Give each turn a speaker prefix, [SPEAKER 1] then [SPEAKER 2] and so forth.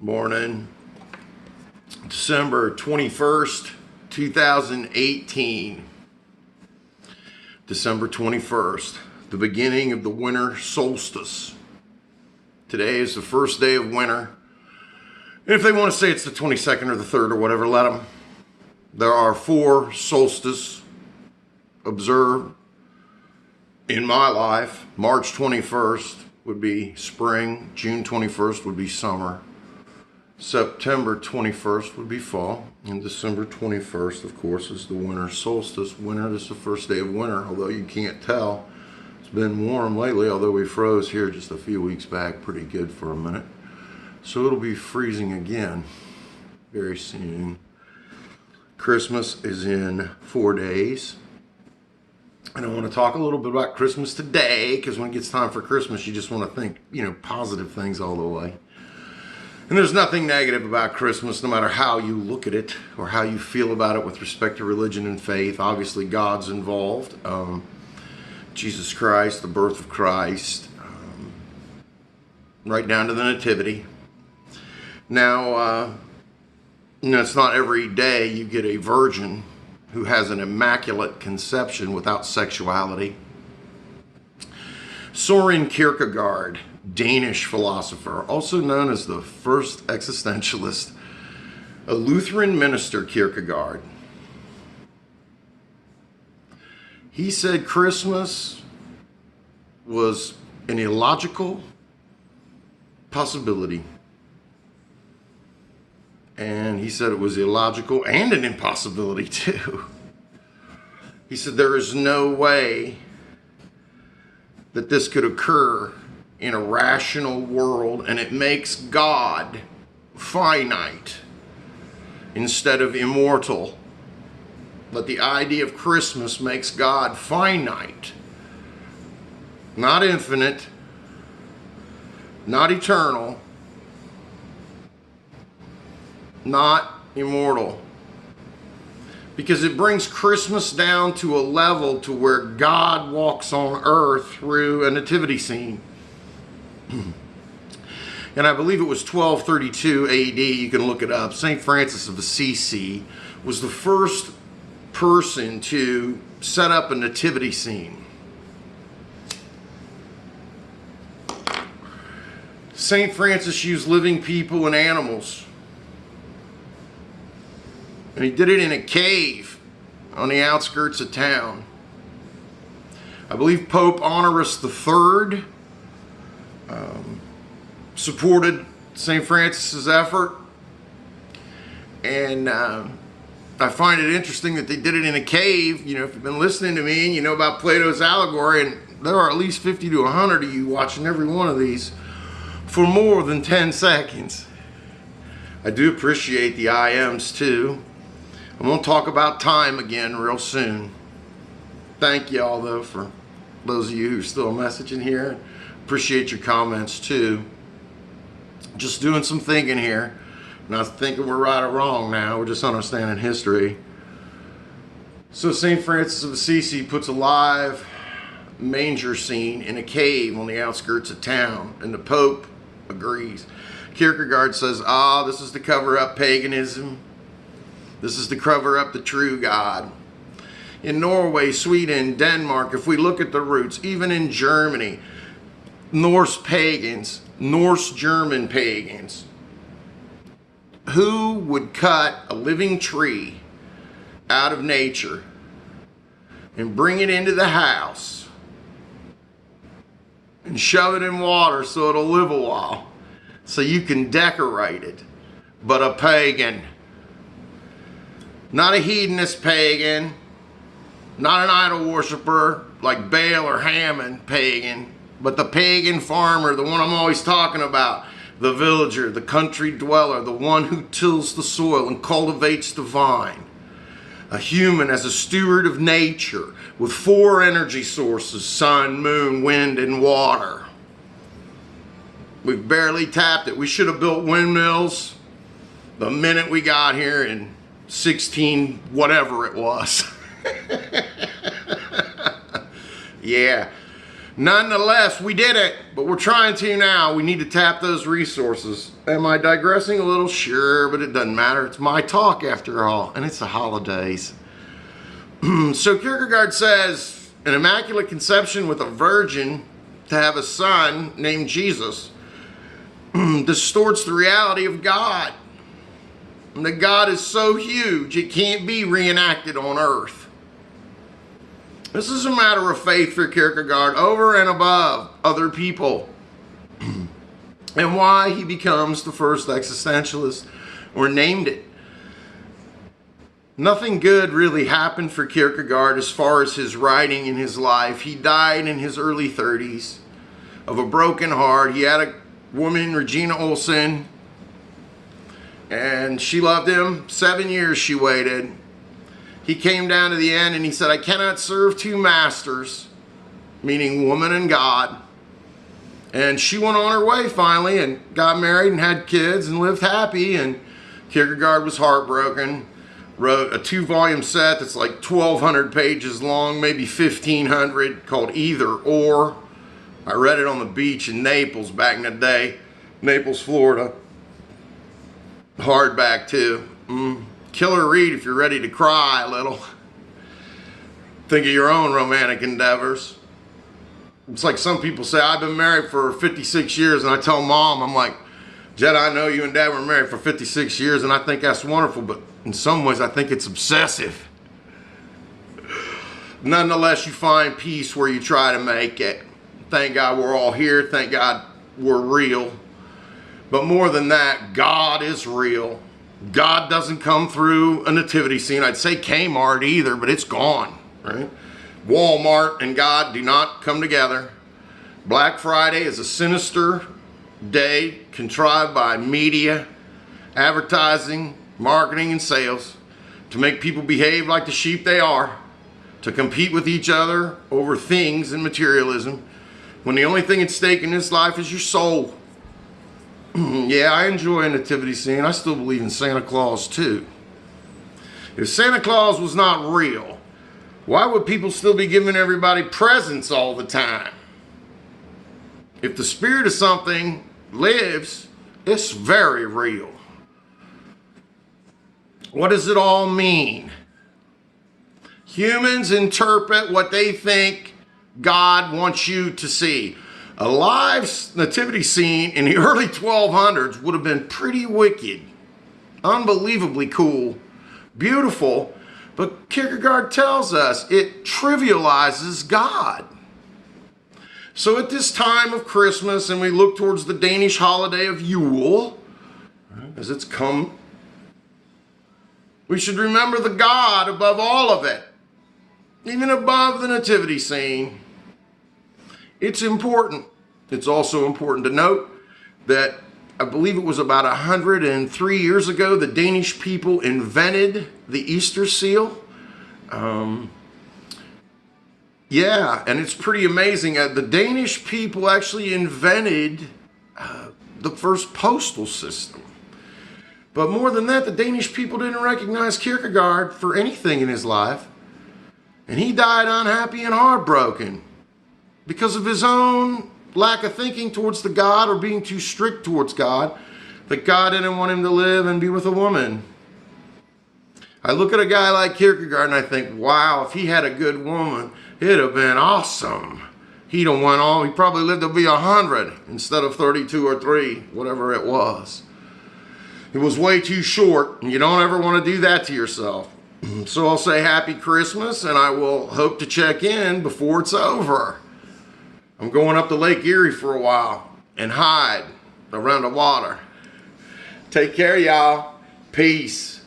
[SPEAKER 1] Morning, December 21st, 2018. December 21st, the beginning of the winter solstice. Today is the first day of winter. And if they want to say it's the 22nd or the 3rd or whatever, let them. There are 4 solstices observed in my life. March 21st would be spring, June 21st would be summer, September 21st would be fall, and December 21st, of course, is the winter solstice. Winter is the first day of winter, although you can't tell. It's been warm lately, although we froze here just a few weeks back pretty good for a minute. So it'll be freezing again very soon. Christmas is in 4 days. And I want to talk a little bit about Christmas today, because when it gets time for Christmas, you just want to think, positive things all the way. And there's nothing negative about Christmas, no matter how you look at it or how you feel about it with respect to religion and faith. Obviously, God's involved. Jesus Christ, the birth of Christ, right down to the Nativity. Now, it's not every day you get a virgin who has an immaculate conception without sexuality. Soren Kierkegaard, Danish philosopher, also known as the first existentialist, a Lutheran minister, Kierkegaard. He said Christmas was an illogical possibility. And he said it was illogical and an impossibility too. He said there is no way that this could occur in a rational world, and it makes God finite instead of immortal. But the idea of Christmas makes God finite, not infinite, not eternal, not immortal. Because it brings Christmas down to a level to where God walks on earth through a nativity scene. And I believe it was 1232 AD, you can look it up. St. Francis of Assisi was the first person to set up a nativity scene. St. Francis used living people and animals. And he did it in a cave on the outskirts of town. I believe Pope Honorius III supported St. Francis's effort. And I find it interesting that they did it in a cave. If you've been listening to me and you know about Plato's allegory, and there are at least 50 to 100 of you watching every one of these for more than 10 seconds. I do appreciate the IMs too. I'm going to talk about time again real soon. Thank y'all, though, for those of you who are still messaging here. Appreciate your comments, too. Just doing some thinking here. Not thinking we're right or wrong now. We're just understanding history. So St. Francis of Assisi puts a live manger scene in a cave on the outskirts of town, and the Pope agrees. Kierkegaard says, this is to cover up paganism. This is to cover up the true God. In Norway, Sweden, Denmark, if we look at the roots, even in Germany, Norse pagans, Norse German pagans, who would cut a living tree out of nature and bring it into the house and shove it in water so it'll live a while, so you can decorate it? But a pagan. Not a hedonist pagan, not an idol worshiper like Baal or Hammon pagan, but the pagan farmer, the one I'm always talking about, the villager, the country dweller, the one who tills the soil and cultivates the vine. A human as a steward of nature with 4 energy sources: sun, moon, wind, and water. We've barely tapped it. We should have built windmills the minute we got here in 16 whatever it was. Yeah. Nonetheless, we did it, but we're trying to now. We need to tap those resources. Am I digressing a little? Sure, but it doesn't matter. It's my talk after all, and it's the holidays. So Kierkegaard says, an immaculate conception with a virgin to have a son named Jesus distorts the reality of God. And that God is so huge, it can't be reenacted on earth. This is a matter of faith for Kierkegaard over and above other people. And why he becomes the first existentialist, or named it. Nothing good really happened for Kierkegaard as far as his writing in his life. He died in his early 30s of a broken heart. He had a woman, Regina Olsen, and she loved him. 7 years she waited. He came down to the end and he said, I cannot serve two masters, meaning woman and God. And she went on her way finally and got married and had kids and lived happy. And Kierkegaard was heartbroken. Wrote a 2-volume set that's like 1,200 pages long, maybe 1,500, called Either Or. I read it on the beach in Naples back in the day. Naples, Florida. Hardback too. Killer read if you're ready to cry a little. Think of your own romantic endeavors. It's like some people say, I've been married for 56 years, and I tell mom, I'm like, Jed, I know you and dad were married for 56 years, and I think that's wonderful, but in some ways I think it's obsessive. Nonetheless, you find peace where you try to make it. Thank God we're all here. Thank God we're real. But more than that, God is real. God doesn't come through a nativity scene. I'd say Kmart either, but it's gone, right? Walmart and God do not come together. Black Friday is a sinister day contrived by media, advertising, marketing, and sales to make people behave like the sheep they are, to compete with each other over things and materialism, when the only thing at stake in this life is your soul. Yeah, I enjoy a nativity scene. I still believe in Santa Claus too. If Santa Claus was not real, why would people still be giving everybody presents all the time? If the spirit of something lives, it's very real. What does it all mean? Humans interpret what they think God wants you to see. A live nativity scene in the early 1200s would have been pretty wicked, unbelievably cool, beautiful, but Kierkegaard tells us it trivializes God. So at this time of Christmas, and we look towards the Danish holiday of Yule, as it's come, we should remember the God above all of it, even above the nativity scene. It's important. It's also important to note that I believe it was about 103 years ago the Danish people invented the Easter seal. Yeah, and it's pretty amazing. The Danish people actually invented the first postal system. But more than that, the Danish people didn't recognize Kierkegaard for anything in his life. And he died unhappy and heartbroken because of his own lack of thinking towards the God, or being too strict towards God, that God didn't want him to live and be with a woman. I look at a guy like Kierkegaard and I think, wow, if he had a good woman, it'd have been awesome. He'd have went on, he probably lived to be 100 instead of 32 or 3, whatever it was. It was way too short, and you don't ever want to do that to yourself. So I'll say Happy Christmas, and I will hope to check in before it's over. I'm going up to Lake Erie for a while and hide around the water. Take care, y'all. Peace.